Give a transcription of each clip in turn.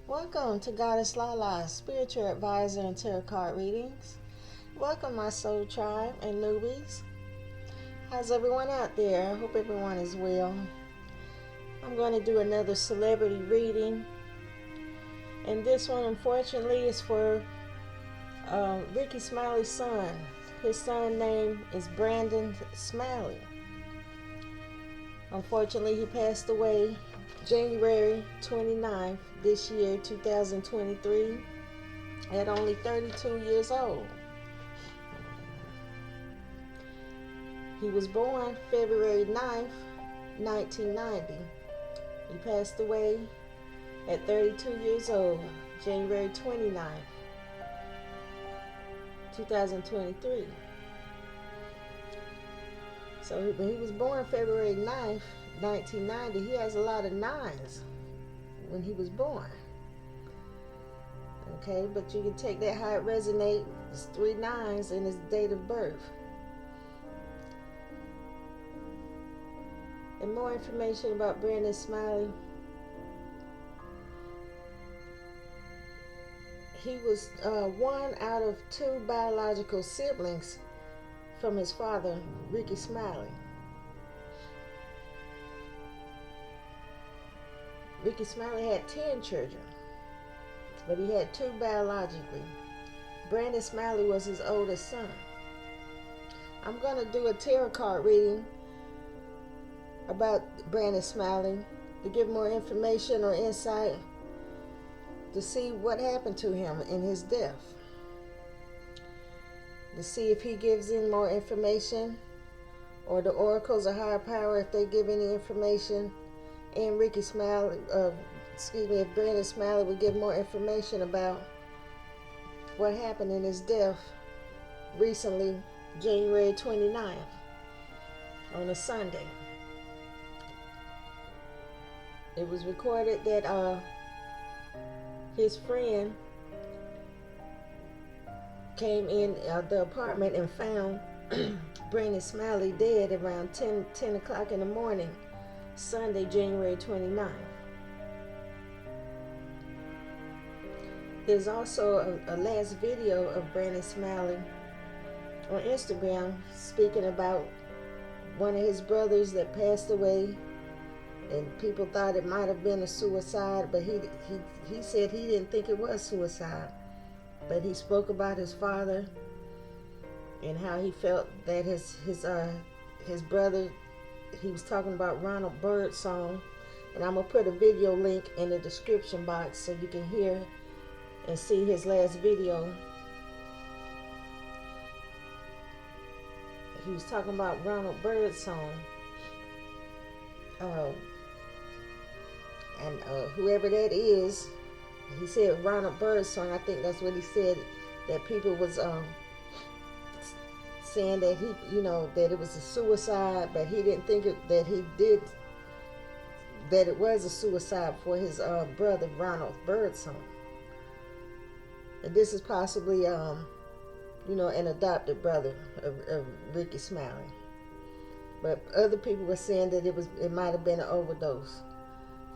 Welcome to Goddess Lala, Spiritual Advisor and Tarot Card Readings. Welcome my soul tribe and newbies. How's everyone out there? I hope everyone is well. I'm going to do another celebrity reading. And this one, unfortunately, is for Rickey Smiley's son. His son's name is Brandon Smiley. Unfortunately, he passed away January 29th this year, 2023, at only 32 years old. He was born February 9th, 1990. He passed away at 32 years old, January 29th, 2023. So when he was born February 9th, 1990, he has a lot of nines when he was born. Okay, but you can take that how it resonates. It's 3 9s in his date of birth. And more information about Brandon Smiley. He was one out of 2 biological siblings from his father, Rickey Smiley. Rickey Smiley had 10 children, but he had 2 biologically. Brandon Smiley was his oldest son. I'm going to do a tarot card reading about Brandon Smiley to give more information or insight to see what happened to him in his death. To see if he gives in more information, or the oracles or higher power, if they give any information, and Rickey Smiley, if Brandon Smiley would give more information about what happened in his death recently, January 29th, on a Sunday. It was recorded that his friend came in the apartment and found Brandon Smiley dead around 10 o'clock in the morning, Sunday, January 29th. There's also a last video of Brandon Smiley on Instagram speaking about one of his brothers that passed away, and people thought it might have been a suicide, but he said he didn't think it was suicide. But he spoke about his father and how he felt that his brother, he was talking about Ronald Byrd's song, and I'm going to put a video link in the description box so you can hear and see his last video. He was talking about Ronald Byrd's song. And whoever that is, he said Ronald Byrd's song. I think that's what he said, that people was saying that that it was a suicide, but he didn't think that it was a suicide for his brother Ronald Byrd's song. And this is possibly an adopted brother of Rickey Smiley. But other people were saying that it might have been an overdose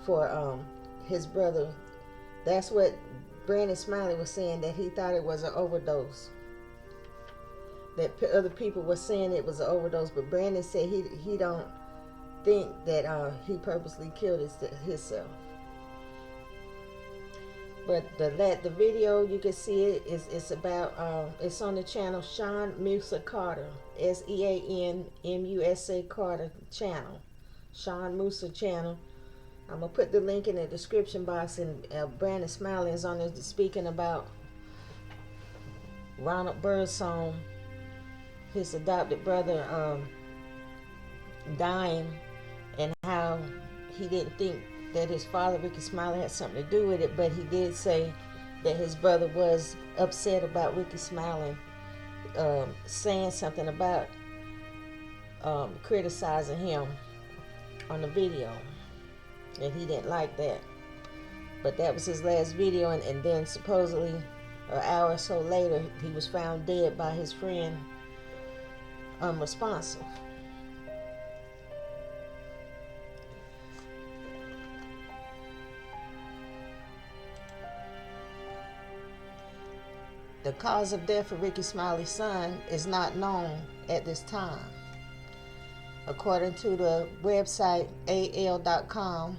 for his brother. That's what Brandon Smiley was saying, that he thought it was an overdose. That other people were saying it was an overdose, but Brandon said he don't think that he purposely killed himself. But the video, you can see it, it's about it's on the channel Sean Musa Carter, SEANMUSA Carter channel, Sean Musa channel. I'm gonna put the link in the description box, and Brandon Smiley is on there speaking about Ronald Byrd's song, his adopted brother dying, and how he didn't think that his father, Rickey Smiley, had something to do with it, but he did say that his brother was upset about Rickey Smiley saying something about criticizing him on the video, and he didn't like that. But that was his last video, and then supposedly an hour or so later, he was found dead by his friend, unresponsive. The cause of death of Rickey Smiley's son is not known at this time. According to the website al.com,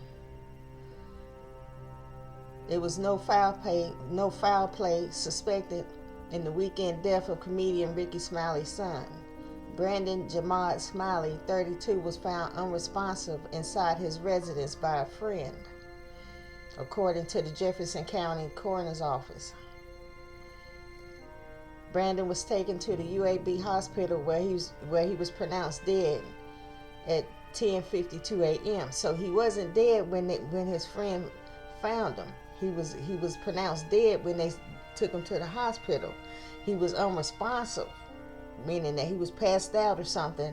there was no foul play suspected in the weekend death of comedian Rickey Smiley's son. Brandon Jamad Smiley, 32, was found unresponsive inside his residence by a friend, according to the Jefferson County Coroner's Office. Brandon was taken to the UAB hospital where he was pronounced dead at 10:52 a.m. So he wasn't dead when his friend found him. He was pronounced dead when they took him to the hospital. He was unresponsive, meaning that he was passed out or something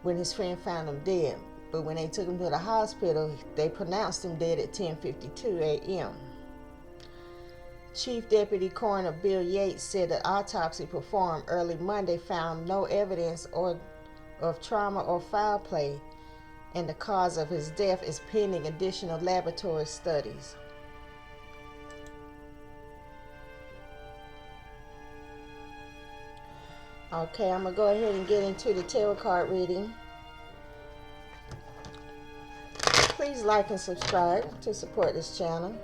when his friend found him dead. But when they took him to the hospital, they pronounced him dead at 10:52 a.m. Chief Deputy Coroner Bill Yates said the autopsy performed early Monday found no evidence of trauma or foul play, and the cause of his death is pending additional laboratory studies. Okay, I'm going to go ahead and get into the tarot card reading. Please like and subscribe to support this channel.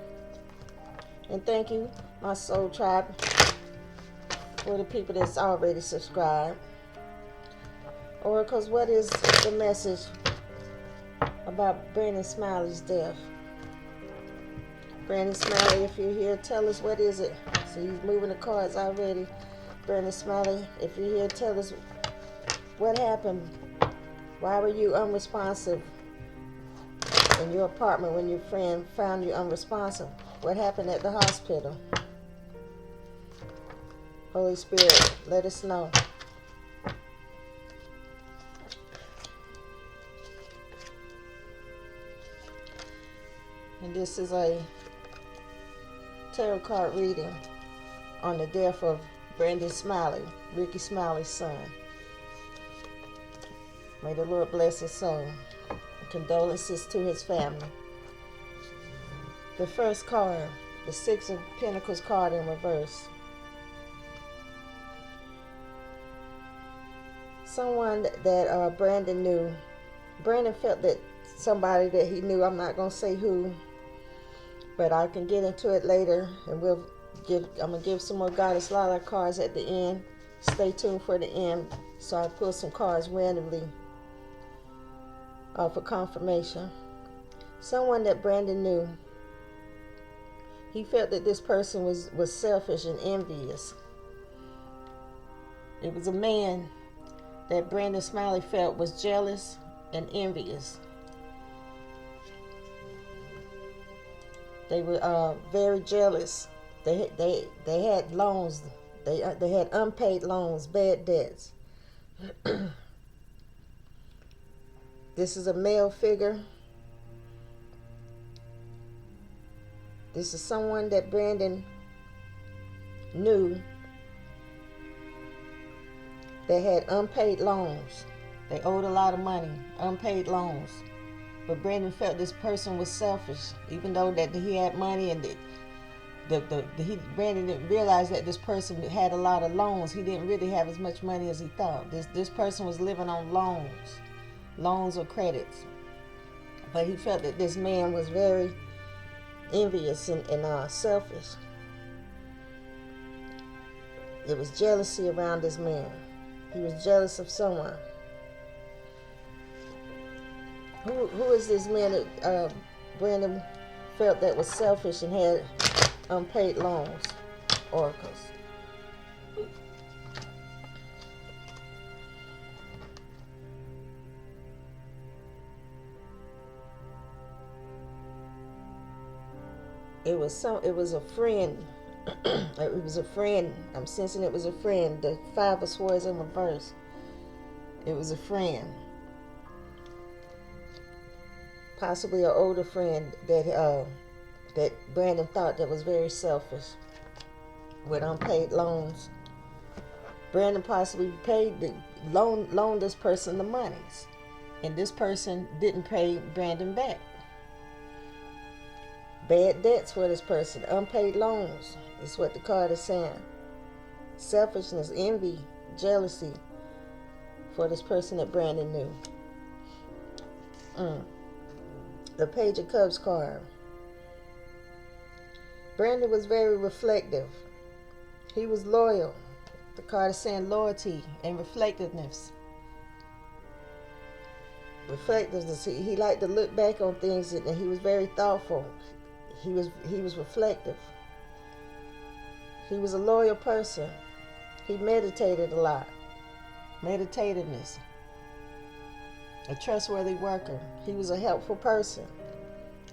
And thank you, my soul tribe, for the people that's already subscribed. Oracles, what is the message about Brandon Smiley's death? Brandon Smiley, if you're here, tell us, what is it? So he's moving the cards already. Brandon Smiley, if you're here, tell us what happened. Why were you unresponsive in your apartment when your friend found you unresponsive? What happened at the hospital? Holy Spirit, let us know. And this is a tarot card reading on the death of Brandon Smiley, Rickey Smiley's son. May the Lord bless his soul. Condolences to his family. The first card, the Six of Pentacles card in reverse. Someone that Brandon knew. Brandon felt that somebody that he knew, I'm not going to say who, but I can get into it later, and I'm going to give some more Goddess Lala cards at the end. Stay tuned for the end, so I'll pull some cards randomly for confirmation. Someone that Brandon knew. He felt that this person was selfish and envious. It was a man that Brandon Smiley felt was jealous and envious. They were very jealous. They had loans. They had unpaid loans, bad debts. This is a male figure. This is someone that Brandon knew that had unpaid loans. They owed a lot of money, unpaid loans. But Brandon felt this person was selfish, even though that he had money, and Brandon didn't realize that this person had a lot of loans. He didn't really have as much money as he thought. This person was living on loans or credits. But he felt that this man was very envious and selfish. There was jealousy around this man. He was jealous of someone. Who is this man that Brandon felt that was selfish and had unpaid loans? Oracles. It was a friend. It was a friend. I'm sensing it was a friend. The Five of Swords in reverse. It was a friend. Possibly an older friend that Brandon thought that was very selfish with unpaid loans. Brandon possibly loaned this person the monies, and this person didn't pay Brandon back. Bad debts for this person, unpaid loans is what the card is saying. selfishness, envy, jealousy for this person that Brandon knew. The Page of Cups card. Brandon was very reflective. He was loyal. The card is saying loyalty and reflectiveness. Reflectiveness. He liked to look back on things, and he was very thoughtful. He was reflective. He was a loyal person. He meditated a lot. Meditativeness. A trustworthy worker. He was a helpful person.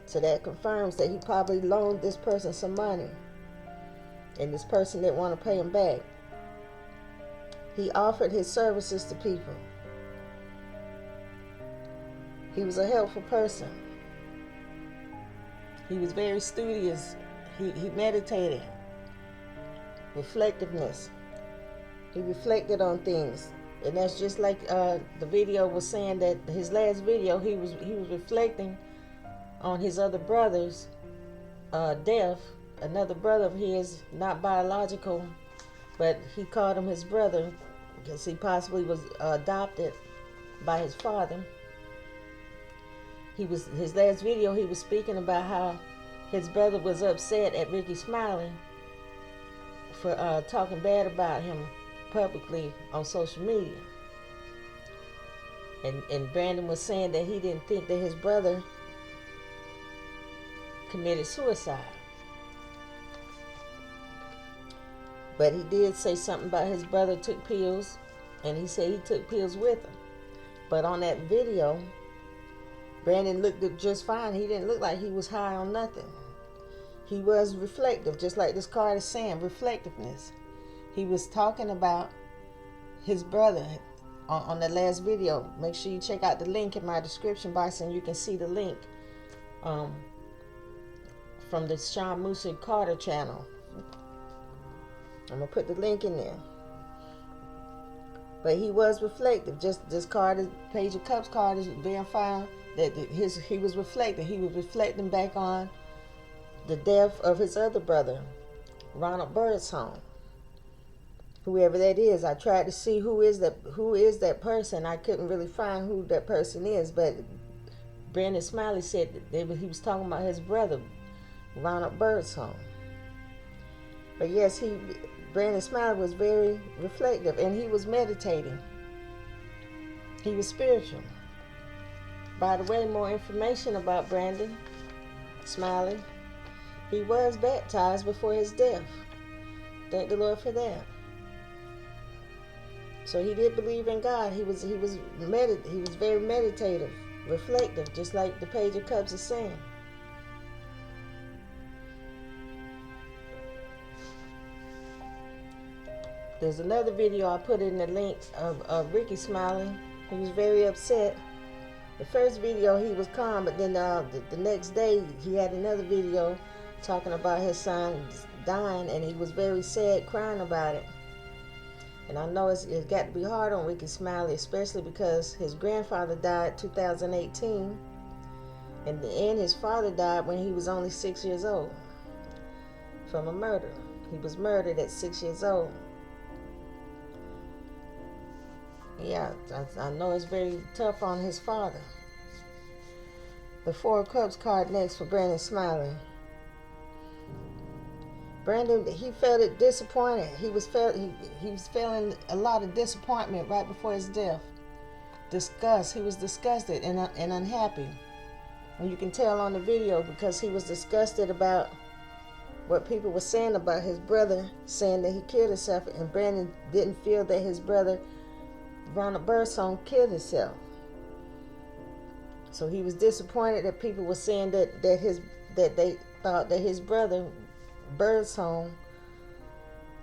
So that confirms that he probably loaned this person some money, and this person didn't want to pay him back. He offered his services to people. He was a helpful person. He was very studious. He meditated. Reflectiveness. He reflected on things. And that's just like the video was saying, that his last video, he was reflecting on his other brother's death. Another brother of his, not biological, but he called him his brother because he possibly was adopted by his father. His last video, he was speaking about how his brother was upset at Rickey Smiley for talking bad about him publicly on social media. And Brandon was saying that he didn't think that his brother committed suicide. But he did say something about his brother took pills, and he said he took pills with him. But on that video, Brandon looked just fine. He didn't look like he was high on nothing. He was reflective, just like this card is saying, reflectiveness. He was talking about his brother on the last video. Make sure you check out the link in my description box, and you can see the link from the Sean Musa Carter channel. I'm going to put the link in there. But he was reflective. Just this card, Page of Cups card, is verifying that he was reflecting. He was reflecting back on the death of his other brother, Ronald Birdsong. Whoever that is, I tried to see who is that person. I couldn't really find who that person is, but Brandon Smiley said that he was talking about his brother, Ronald Birdsong. But yes, Brandon Smiley was very reflective, and he was meditating. He was spiritual. By the way, more information about Brandon Smiley. He was baptized before his death. Thank the Lord for that. So he did believe in God. He was very meditative, reflective, just like the Page of Cups is saying. There's another video I put in the link of Rickey Smiley. He was very upset. The first video he was calm, but then the next day he had another video talking about his son dying, and he was very sad, crying about it. And I know it's got to be hard on Rickey Smiley, especially because his grandfather died 2018, and his father died when he was only 6 years old from a murder. He was murdered at 6 years old. Yeah, I know it's very tough on his father. The Four of Cups card next for Brandon Smiley. Brandon, he felt it disappointed. He was feeling a lot of disappointment right before his death. Disgust. He was disgusted and unhappy. And you can tell on the video because he was disgusted about what people were saying about his brother, saying that he killed himself, and Brandon didn't feel that his brother Ronald Birdsong killed himself. So he was disappointed that people were saying that they thought that his brother Birdsong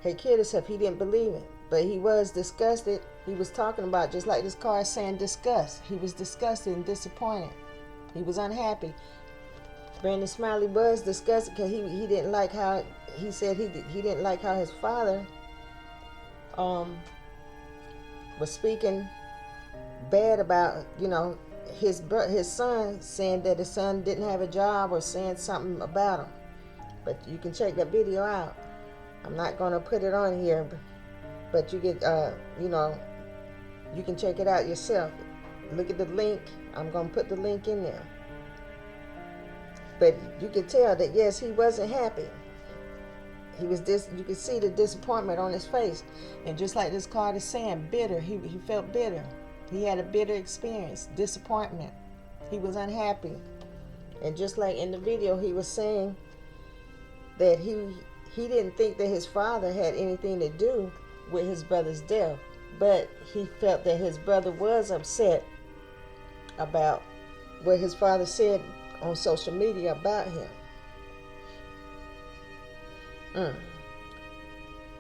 had killed himself. He didn't believe it, but he was disgusted. He was talking about, just like this card saying, disgust. He was disgusted and disappointed. He was unhappy. Brandon Smiley was disgusted because he didn't like how he said he didn't like how his father was speaking bad about, his son, saying that his son didn't have a job or saying something about him. But you can check that video out. I'm not going to put it on here, But you get, you can check it out yourself. Look at the link. I'm going to put the link in there. But you can tell that, yes, he wasn't happy. He was you could see the disappointment on his face. And just like this card is saying, bitter. He felt bitter. He had a bitter experience, disappointment. He was unhappy. And just like in the video, he was saying that he didn't think that his father had anything to do with his brother's death. But he felt that his brother was upset about what his father said on social media about him.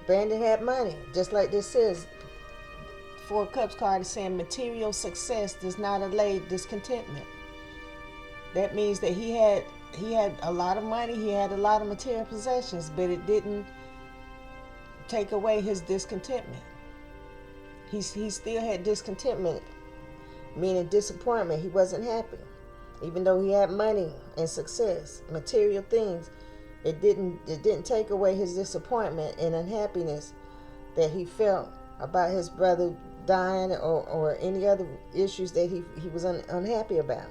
Brandon had money, just like this says. Four Cups card is saying material success does not allay discontentment. That means that he had a lot of money, he had a lot of material possessions, but it didn't take away his discontentment. He still had discontentment, meaning disappointment. He wasn't happy. Even though he had money and success, material things, it didn't take away his disappointment and unhappiness that he felt about his brother dying or any other issues that he was unhappy about.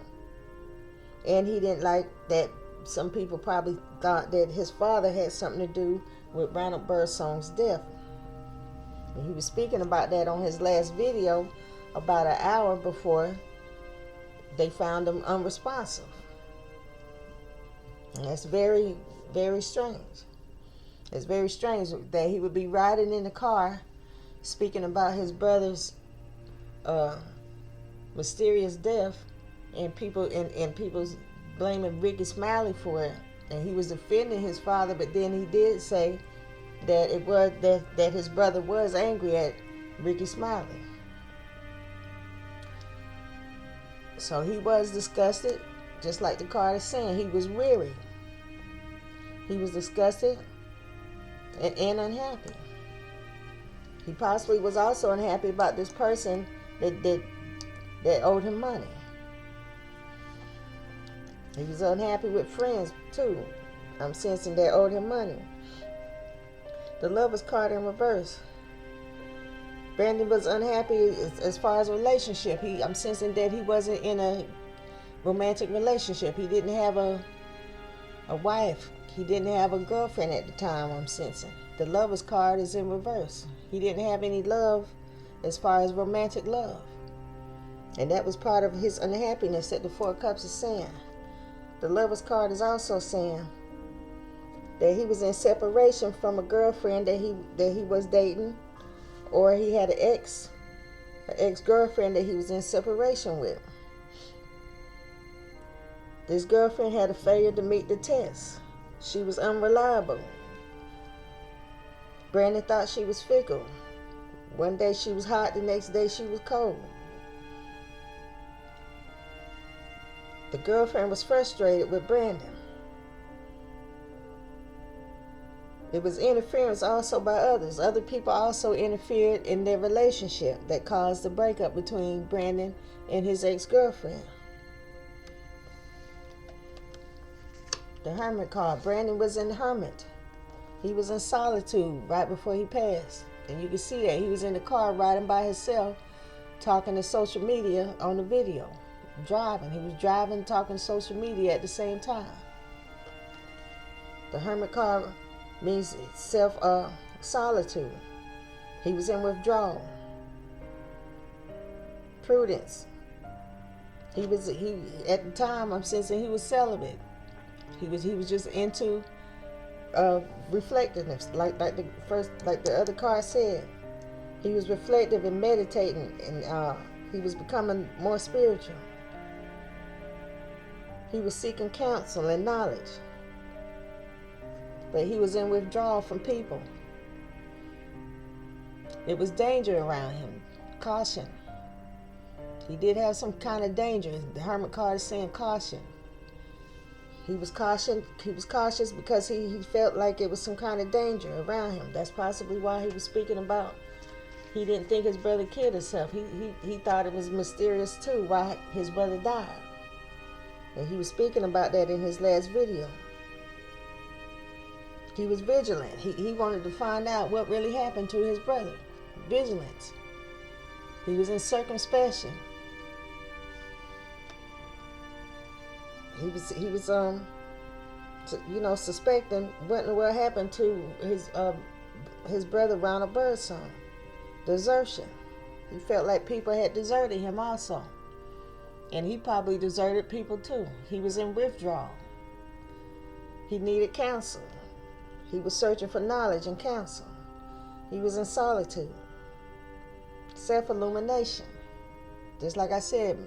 And he didn't like that some people probably thought that his father had something to do with Ronald Birdsong's death. And he was speaking about that on his last video about an hour before they found him unresponsive. And that's very, very strange. It's very strange that he would be riding in the car speaking about his brother's mysterious death, and people's blaming Rickey Smiley for it, and he was defending his father. But then he did say that it was that his brother was angry at Rickey Smiley. So he was disgusted, just like the card is saying. He was weary. He was disgusted and unhappy. He possibly was also unhappy about this person that owed him money. He was unhappy with friends too. I'm sensing they owed him money. The Lovers card in reverse. Brandon was unhappy as far as relationship. I'm sensing that he wasn't in a romantic relationship. He didn't have a wife. He didn't have a girlfriend at the time, I'm sensing. The Lovers card is in reverse. He didn't have any love as far as romantic love. And that was part of his unhappiness that the Four Cups is saying. The Lovers card is also saying that he was in separation from a girlfriend that he was dating, or he had an ex-girlfriend that he was in separation with. This girlfriend had a failure to meet the test. She was unreliable. Brandon thought she was fickle. One day she was hot, the next day she was cold. The girlfriend was frustrated with Brandon. It was interference also by others. Other people also interfered in their relationship that caused the breakup between Brandon and his ex-girlfriend. The Hermit card. Brandon was in the hermit. He was in solitude right before he passed. And you can see that he was in the car riding by himself, talking to social media on the video. Driving. He was driving, talking to social media at the same time. The Hermit card means solitude. He was in withdrawal. Prudence. He at the time, I'm sensing he was celibate. He was just into reflectiveness, like the other card said. He was reflective and meditating, and he was becoming more spiritual. He was seeking counsel and knowledge, but he was in withdrawal from people. It was danger around him. Caution. He did have some kind of danger. The Hermit card is saying caution. He was cautious because he felt like it was some kind of danger around him. That's possibly why he was speaking about. He didn't think his brother killed himself. He thought it was mysterious too why his brother died. And he was speaking about that in his last video. He was vigilant. He wanted to find out what really happened to his brother. vigilance. He was in circumspection. He was suspecting what in the world happened to his brother Ronald Birdsong. Desertion. He felt like people had deserted him also. And he probably deserted people too. He was in withdrawal. He needed counsel. He was searching for knowledge and counsel. He was in solitude. Self-illumination. Just like I said,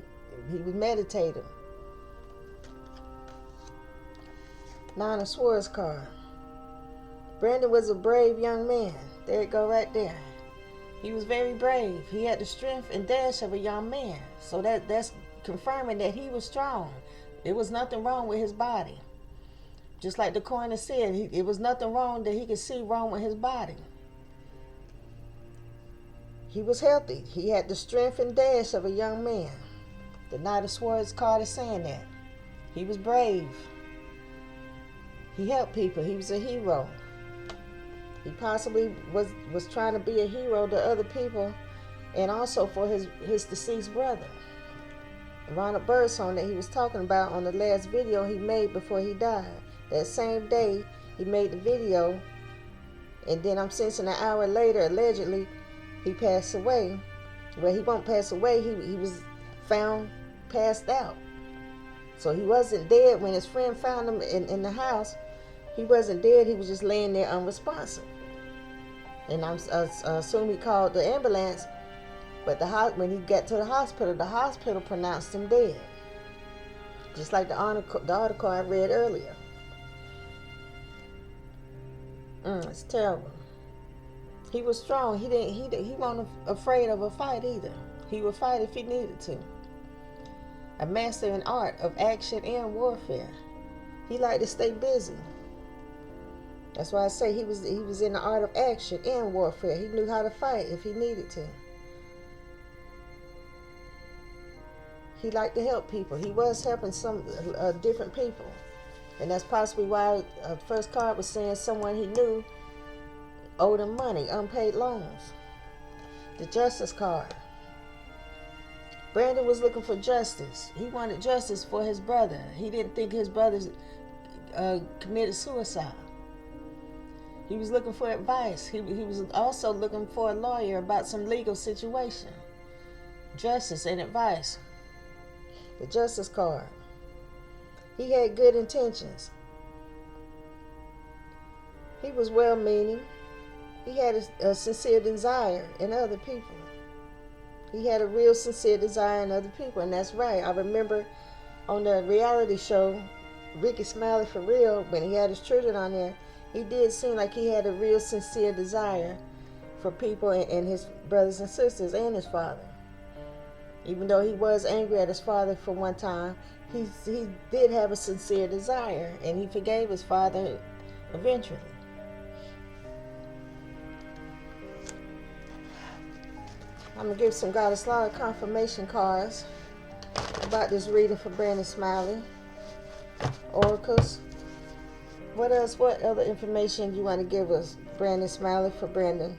he was meditating. Nine of Swords card. Brandon was a brave young man. There it go right there. He was very brave. He had the strength and dash of a young man. So that's confirming that he was strong. There was nothing wrong with his body. Just like the coroner said, it was nothing wrong that he could see wrong with his body. He was healthy. He had the strength and dash of a young man. The Knight of Swords card is saying that. He was brave. He helped people. He was a hero. He possibly was trying to be a hero to other people and also for his deceased brother. Ronald Birdsong that he was talking about on the last video he made before he died. That same day he made the video, and then I'm sensing an hour later, allegedly, he passed away. Well, he won't pass away. He was found passed out. So he wasn't dead when his friend found him in the house. He wasn't dead. He was just laying there unresponsive. And I assume he called the ambulance. But when he got to the hospital pronounced him dead. Just like the article I read earlier. It's terrible. He was strong. He wasn't afraid of a fight either. He would fight if he needed to. A master in art of action and warfare. He liked to stay busy. That's why I say he was in the art of action and warfare. He knew how to fight if he needed to. He liked to help people. He was helping some different people. And that's possibly why first card was saying someone he knew owed him money, unpaid loans. The Justice card. Brandon was looking for justice. He wanted justice for his brother. He didn't think his brother committed suicide. He was looking for advice. He was also looking for a lawyer about some legal situation. Justice and advice. The Justice card. He had good intentions. He was well-meaning. He had a sincere desire in other people. He had a real sincere desire in other people, and that's right. I remember on the reality show, Rickey Smiley for Real, when he had his children on there, he did seem like he had a real sincere desire for people and his brothers and sisters and his father. Even though he was angry at his father for one time, he did have a sincere desire, and he forgave his father eventually. I'm going to give some Goddess Lala confirmation cards about this reading for Brandon Smiley. Oracles. What else? What other information do you want to give us, Brandon Smiley, for Brandon?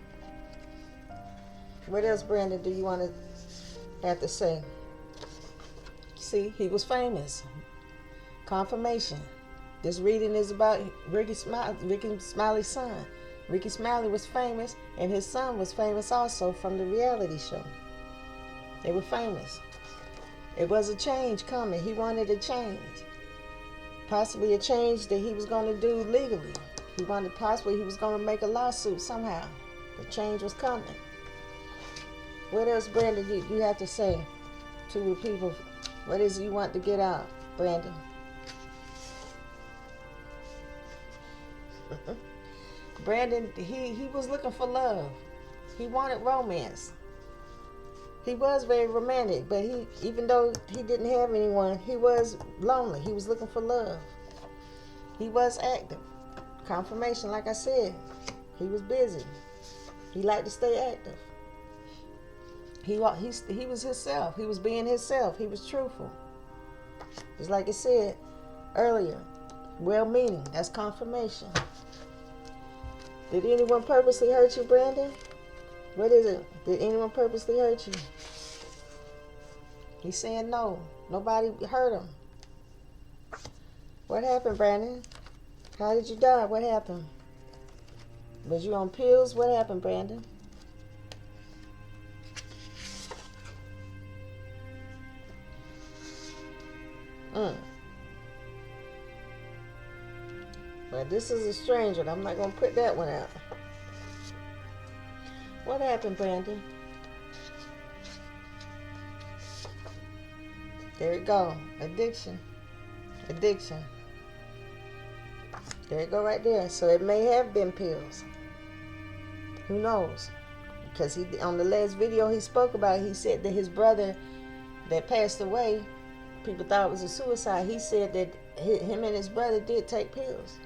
What else, Brandon, do you want to have to say? See, he was famous. Confirmation. This reading is about Rickey Smiley's son. Rickey Smiley was famous, and his son was famous also from the reality show. They were famous. It was a change coming. He wanted a change. Possibly a change that he was going to do legally. He was going to make a lawsuit somehow. The change was coming. What else, Brandon, you have to say to the people? What is it you want to get out, Brandon? Brandon, he was looking for love. He wanted romance. He was very romantic, but even though he didn't have anyone, he was lonely. He was looking for love. He was active. Confirmation, like I said. He was busy. He liked to stay active. He was himself. He was being himself. He was truthful. Just like I said earlier, well-meaning. That's confirmation. Did anyone purposely hurt you, Brandon? What is it? Did anyone purposely hurt you? He's saying no. Nobody hurt him. What happened, Brandon? How did you die? What happened? Was you on pills? What happened, Brandon? But this is a strange one. I'm not going to put that one out. What happened, Brandon? There you go. Addiction. Addiction. There you go right there. So it may have been pills. Who knows? Because he, on the last video he spoke about, he said that his brother that passed away, people thought it was a suicide. He said that him and his brother did take pills.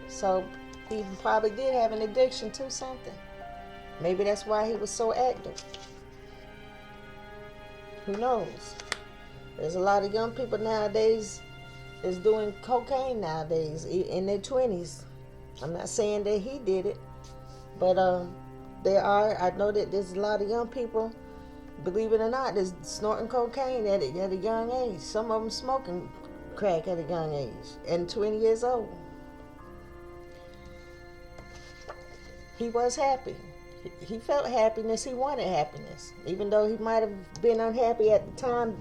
So he probably did have an addiction to something. Maybe that's why he was so active. Who knows? There's a lot of young people nowadays that's doing cocaine nowadays in their 20s. I'm not saying that he did it, but I know that there's a lot of young people, believe it or not, that's snorting cocaine at a young age. Some of them smoking crack at a young age and 20 years old. He was happy. He felt happiness. He wanted happiness. Even though he might have been unhappy at the time,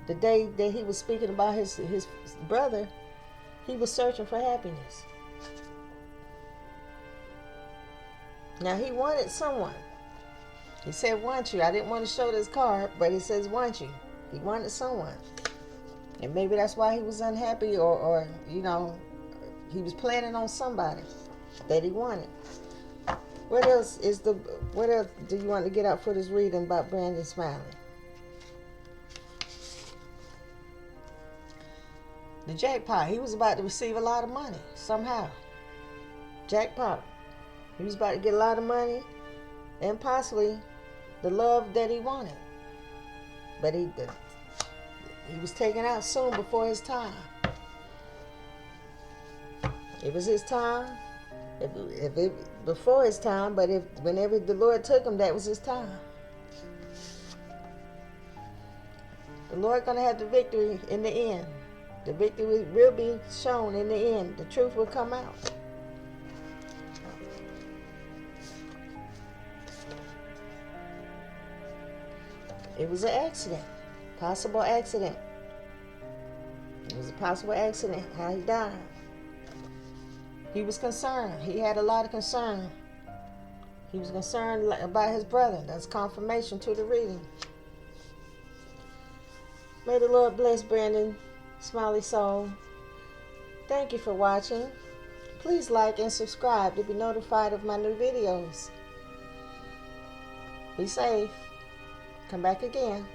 the day that he was speaking about his brother, he was searching for happiness. Now he wanted someone. He said, want you. I didn't want to show this card, but it says want you. He wanted someone. And maybe that's why he was unhappy, or you know, he was planning on somebody that he wanted. What else do you want to get out for this reading about Brandon Smiley? The jackpot. He was about to receive a lot of money somehow. Jackpot. He was about to get a lot of money and possibly the love that he wanted. But he was taken out soon before his time. It was his time. If it before his time, but whenever the Lord took him, that was his time. The Lord gonna have the victory in the end. The victory will be shown in the end. The truth will come out. It was an accident, possible accident. It was a possible accident how he died. He was concerned. He had a lot of concern. He was concerned about his brother. That's confirmation to the reading. May the Lord bless Brandon Smiley soul. Thank you for watching. Please like and subscribe to be notified of my new videos. Be safe. Come back again.